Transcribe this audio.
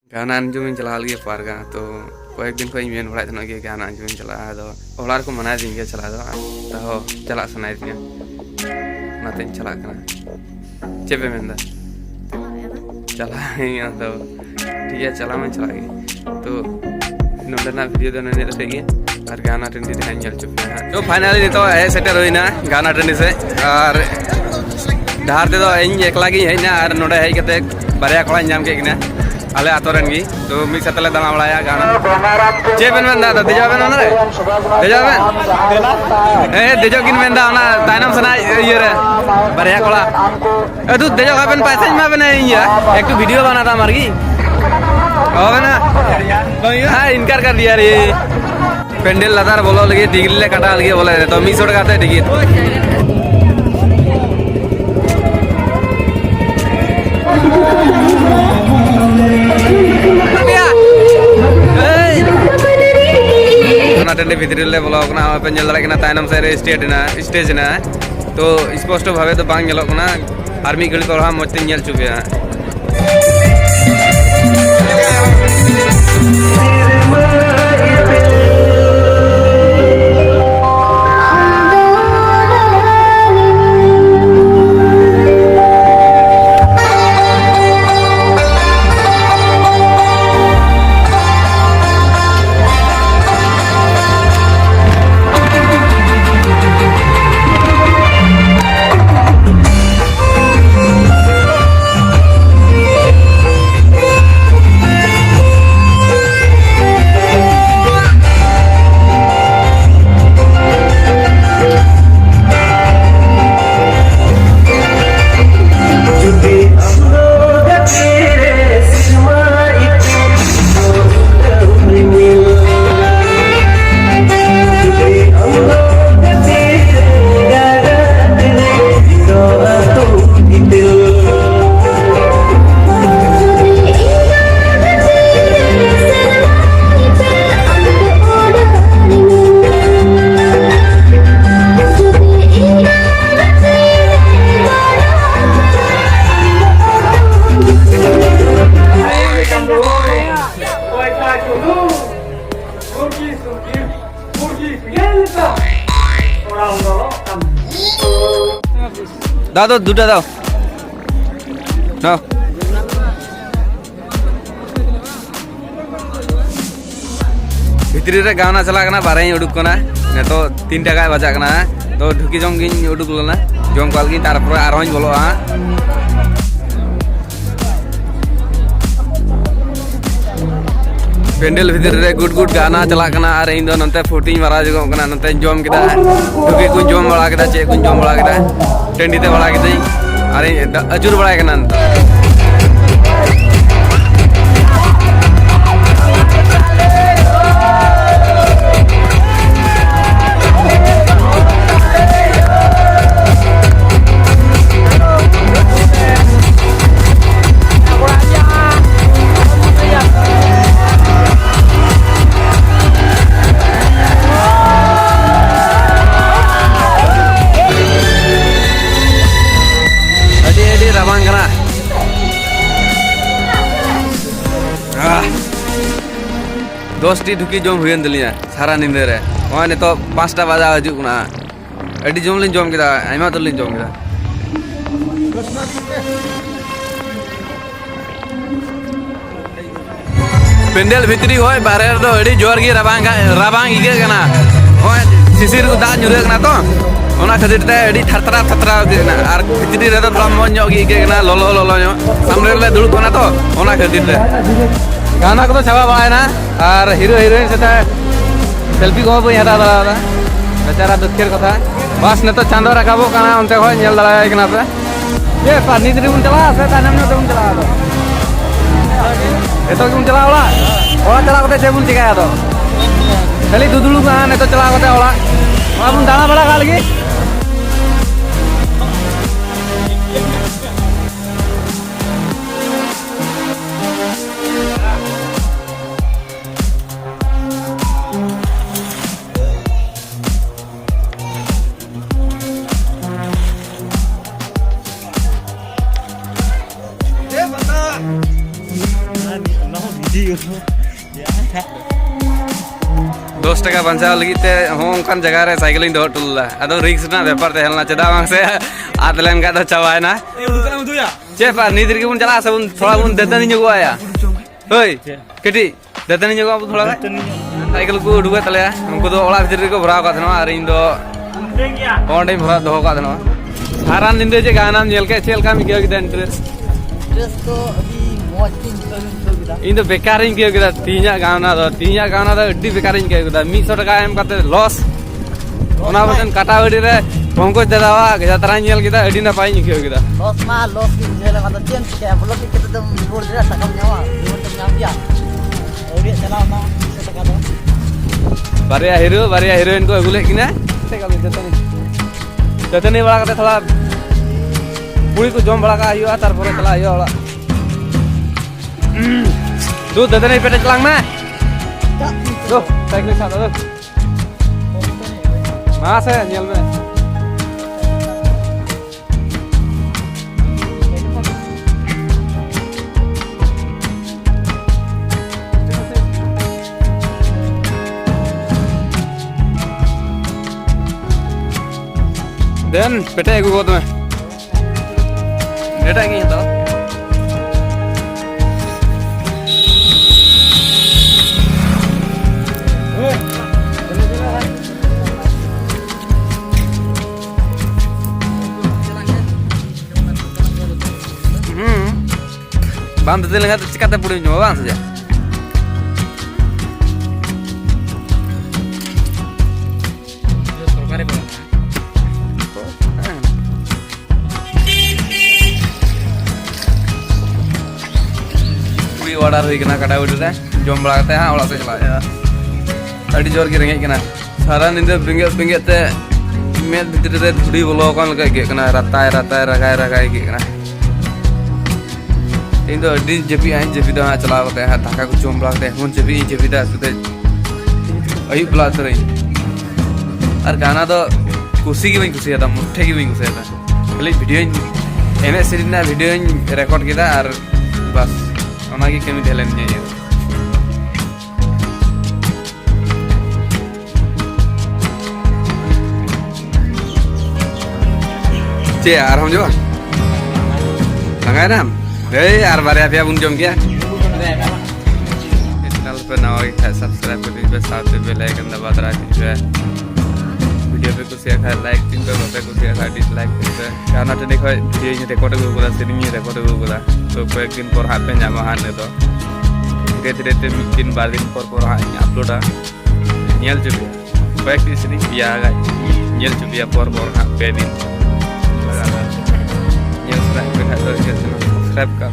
गाना अंजुम चला लगे पार्क तो कয়েক दिन को मेन बड़ा थे गाना अंजुम चला ओड़ा को मना दी चला तो चला सना चला चेपे मेन चला तो ठीक है चला मैं चला तो नोडना वीडियो तो नने लगे और गाना टंडी चल चुके हैं तो फाइनली नितो है सेटर होइना गाना टंडी से और डहार ते दो इन एकला गी हेना और नोडे हेय कते बारया कोड़ा नाम के किना आले आतोरन गी तो मिक सतले दाना बड़ाया गाना चेबेन मेंदा तो देजाबेन ना रे देजाबेन ए देजो किन मेंदा ना ताइनम सना ये रे बारया कोड़ा अदु देजो गाबेन पैसा मा बने इया एक तो वीडियो बनाता मारगी होगा ना हाँ इनकार कर दिया रे पेंडल लतार बोलो लगे टिकट ले कटा लगे बोले तो 200 टका था टिकट टेंडे भितरी ले बोला कना पे नेल दाड़े कना तायनम से स्टेज ना तो स्पष्ट भावे तो बांग नेलो कना आर्मी गली तो हम मते नेल चुके हैं दादो दुटा दाओ ना भितरी रे गाना चला कना बारे उडुक कना ने तो 3 टाका बजा कना तो ढुकी जम गिन उडुक लना जम काल गिन तारपर आरोज बोलो आ पेंडल भितर रे गुड गुड गाना चला कना और इन दो नंते फुटिंग मारा जगो कना नंते जम किदा ढुकी को जम बड़ा किदा चे को जम बड़ा किदा टेंडी ते बड़ा किदा अरे अजुर बड़ा कना दोस्ती ढुकी जम हुई दलिया सारा नींदे रे ने तो 5टा बजा हजुना अडी जम लिन जम किदा आइमा तो लिन जम किदा पेंडल भितरी होय बारे तो अडी जोर गी राबांग इगे कना होय सिसिर को दा जुरे कना तो ओना खातिर ते अडी थरथरा थरथरा ना और भितरी रे तो थोड़ा मन जोगी इगे कना लोलो लोलो सामने ले दुड़ कना तो ओना खातिर ते गाना को तो छावा बाय ना और हीरो हीरोइन से सेल्फी को बई हता दादा बेचारा दुखेर कथा बस ने तो चांदो राखाबो काना उनते होय नेल दाड़ाय कना पे ये पानी दरी उन चला से तानम ने उन चला दो एतो उन चला ओला चला कते जेबुन चिकाया दो खाली दुदुलु का ने तो चला कते ओला माबुन दाना बड़ा खा लगी No. 10 टका बंचा लगी ते होंकान जगह रे साइकिलिंग दो टुल्ला अदो रिक्स ना व्यापार ते हेलना चदा बांग से आदलेन का तो चबाय ना चे पा नीदर के बुन चला सबुन थोड़ा बुन दतनी जगो आया ओय केटी दतनी जगो अब थोड़ा साइकिल को उडुगा तले उनको तो ओला भीतर को भराव का थनो आर इन दो ओंडे भरा दो का थनो हारान निंदे जे गाना नेल के चेल का मियो के इंटरेस्ट तो अभी मौज की इन तो बेकार इन के गदा तीना गाना दो अड्डी बेकार इन के गदा 100 टका एम करते लॉस ओना बटन काटा वडी रे पंकज दादावा जात्रा नेल केदा अड्डी ना पाई के गदा लॉस की जेला मतलब चेंज के ब्लॉक के तो बोल रे सकम न्यावा जीवन तो नाम दिया ओडी चला ना 100 टका दो बारिया हीरोइन को अगुले किना से का जतनी बड़ा करते थोड़ा पूरी को जम बड़ा का आयो तार पर चला आयो ओला दो दतनी पेटे चलांग में दो साइकिल साथ दो मां से नेल में देन पेटे एगो गोद में डेटा की तो बांध दे लगा तो चिकाते पुड़ी नो बांध जा सरकारी बोला ऑर्डर हुई कना कटा उड़ रे जम बड़ा करते हां ओला से चला अड़ी जोर की रेंगे कना सारा नींद बिंगे ते में भीतर रे धुड़ी बोलो कन लगा के कना रताय रगाय के कना इन तो अड़ी जेपी आइन जेपी दा चला करते हां धाका को जम बड़ा करते हुन जेपी दा सुते अई बला रे और गाना तो कुसी की खुशी था मुठे की खुशी था खाली वीडियो एने सीरीज ना वीडियो रिकॉर्ड किया और बस ओना की कमी देलन ने चे यार हम जो लगाए ना ए यार बारे आप उन जम गया चैनल पे नवा है सब्सक्राइब कर दीजिए साथ में बेल आइकन दबा दीजिए वीडियो पे कुछ है लाइक तीन पे कुछ है डिसलाइक पे गाना तो देखो वीडियो ये रिकॉर्ड हो गया सेरिंग रिकॉर्ड हो गया तो कई दिन पर हाथ पे जामा हाने तो धीरे धीरे दिन बार दिन पर हाँ अपलोड नेल चुकी कई सेरिंग पिया नेल चुकी पर हाँ पे दिन सब्सक्राइब कर